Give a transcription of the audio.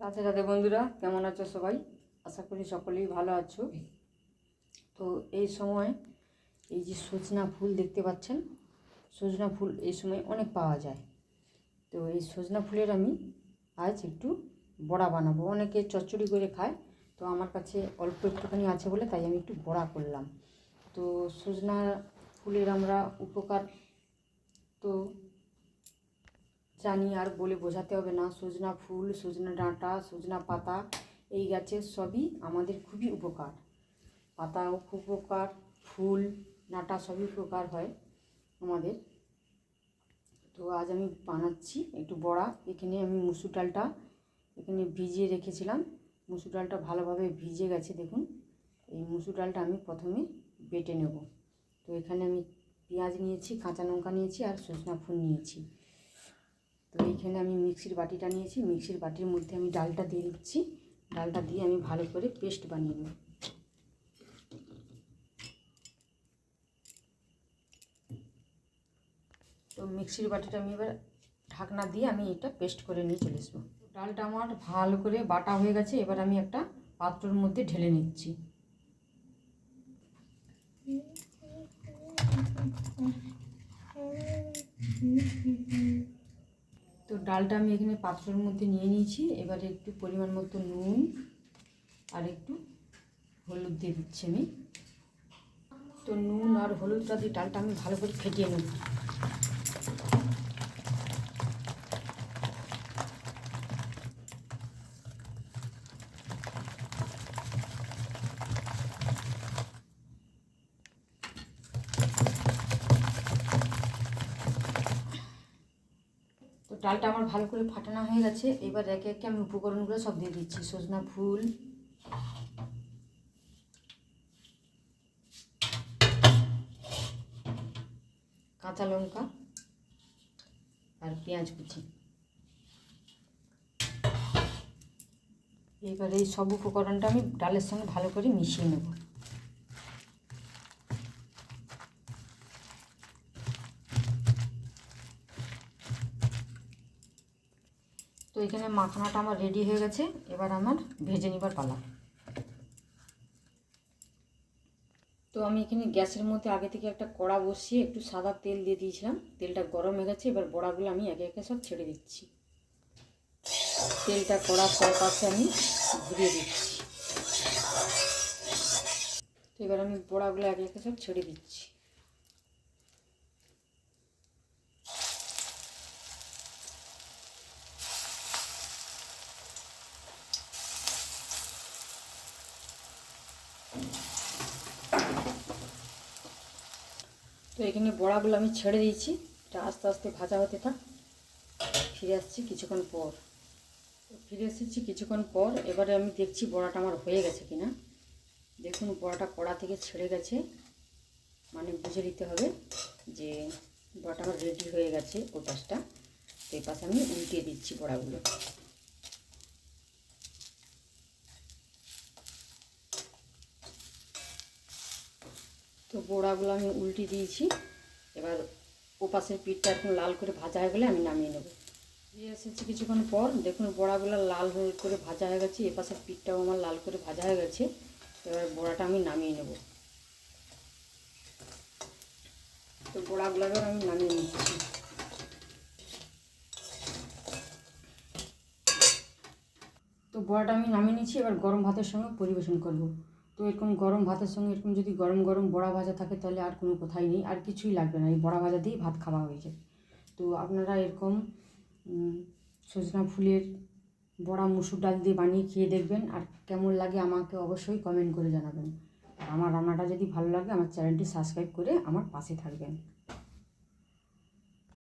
রাধে রাধে বন্ধুরা, কেমন আছো সবাই? আশা করি সকলেই ভালো আছো। তো এই সময় এই যে সজনা ফুল দেখতে পাচ্ছেন, সজনা ফুল এই সময় অনেক পাওয়া যায়। তো এই সজনা ফুলের আমি আজ একটু বড়া বানাবো। অনেকে চচ্চড়ি করে খায়, তো আমার কাছে অল্প একটুখানি আছে বলে তাই আমি একটু বড়া করলাম। তো সজনা ফুলের আমরা উপকার তো জানি, আর বলে বোঝাতে হবে না। সজনা ফুল, সজনা ডাঁটা, সজনা পাতা এই গাছের সবই আমাদের খুবই উপকার। পাতাও খুব উপকার, ফুল ডাঁটা সবই উপকার হয় আমাদের। তো আজ আমি বানাচ্ছি একটু বড়া। এখানে আমি মুসুর ডালটা এখানে ভিজিয়ে রেখেছিলাম। মুসুর ডালটা ভালোভাবে ভিজে গেছে দেখুন। এই মুসুর ডালটা আমি প্রথমে বেটে নেব। তো এখানে আমি পেঁয়াজ নিয়েছি, কাঁচা লঙ্কা নিয়েছি আর সজনা ফুল নিয়েছি। তো এইখানে আমি মিক্সির বাটিটা নিয়েছি, মিক্সির বাটির মধ্যে আমি ডালটা দিয়ে দিচ্ছি। ডালটা দিয়ে আমি ভালো করে পেস্ট বানিয়ে নেব। তো মিক্সির বাটিটা আমি এবার ঢাকনা দিয়ে আমি এটা পেস্ট করে নিয়ে চলে আসবো। ডালটা আমার ভালো করে বাটা হয়ে গেছে। এবার আমি একটা পাত্রের মধ্যে ঢেলে নিচ্ছি। তো ডালটা আমি এখানে পাত্রের মধ্যে নিয়ে নিয়েছি। এবারে একটু পরিমাণ মতো নুন আর একটু হলুদ দিয়ে দিচ্ছি আমি। তো নুন আর হলুদটা দিয়ে ডালটা আমি ভালো করে ফেটিয়ে নেব। তো ডালটা আমার ভালো করে ফাটানো হয়ে গেছে। এবার একে একে আমি উপকরণগুলো সব দিয়ে দিচ্ছি। সজনা ফুল, কাঁচা লঙ্কা আর পেঁয়াজ কুচি। এবার এই সব উপকরণটা আমি ডালের সঙ্গে ভালো করে মিশিয়ে নেব। তো এখানে মাখানাটা আমার রেডি হয়ে গেছে। এবার আমার ভেজে নেবার পালা। তো আমি এখানে গ্যাসের মধ্যে আগে থেকে একটা কড়া বসিয়ে একটু সাদা তেল দিয়ে দিয়েছিলাম। তেলটা গরম হয়ে গেছে। এবার বড়াগুলো আমি একে একে সব ছেড়ে দিচ্ছি। তেলটা কড়ার চারপাশে আমি ঘুরিয়ে দিচ্ছি। তো এবার আমি বড়াগুলো একে একে সব ছেড়ে দিচ্ছি। তো এখানে বড়াগুলো আমি ছেড়ে দিয়েছি। এটা আস্তে আস্তে ভাজা হতে থাক। ফিরে আসছি কিছুক্ষণ পর। ফিরে এসেছি কিছুক্ষণ পর। এবারে আমি দেখছি বড়াটা আমার হয়ে গেছে কিনা। দেখুন বড়াটা কড়া থেকে ছেড়ে গেছে, মানে বুঝে নিতে হবে যে বড়াটা আমার রেডি হয়ে গেছে। ওই পাশটা, তো এই পাশে আমি উল্টিয়ে দিচ্ছি বড়াগুলো। তো বড়াগুলো আমি উল্টে দিয়েছি। এবার ও পাশের পিঠটা এখন লাল করে ভাজা হয়ে গেলে আমি নামিয়ে নেব। দিয়ে এসেছি কিছুক্ষণ পর। দেখুন বড়াগুলো লাল হয়ে করে ভাজা হয়ে গেছে। এ পাশের পিঠটাও আমার লাল করে ভাজা হয়ে গেছে। এবার বড়াটা আমি নামিয়ে নেব। তো বড়াগুলো এবার আমি নামিয়ে নিচ্ছি। তো বড়াটা আমি নামিয়ে নিচ্ছি। এবার গরম ভাতের সঙ্গে পরিবেশন করব। তো এরকম গরম ভাতের সঙ্গে এরকম যদি গরম গরম বড়া ভাজা থাকে তাহলে আর কোনো কথাই নেই, আর কিছুই লাগবে না। এই বড়া ভাজা দিয়েই ভাত খাওয়া হয়ে যায়। তো আপনারা এরকম সজনা ফুলের বড়া মুসুর ডাল দিয়ে বানিয়ে খেয়ে দেখবেন, আর কেমন লাগে আমাকে অবশ্যই কমেন্ট করে জানাবেন। আর আমার রান্নাটা যদি ভালো লাগে আমার চ্যানেলটি সাবস্ক্রাইব করে আমার পাশে থাকবেন।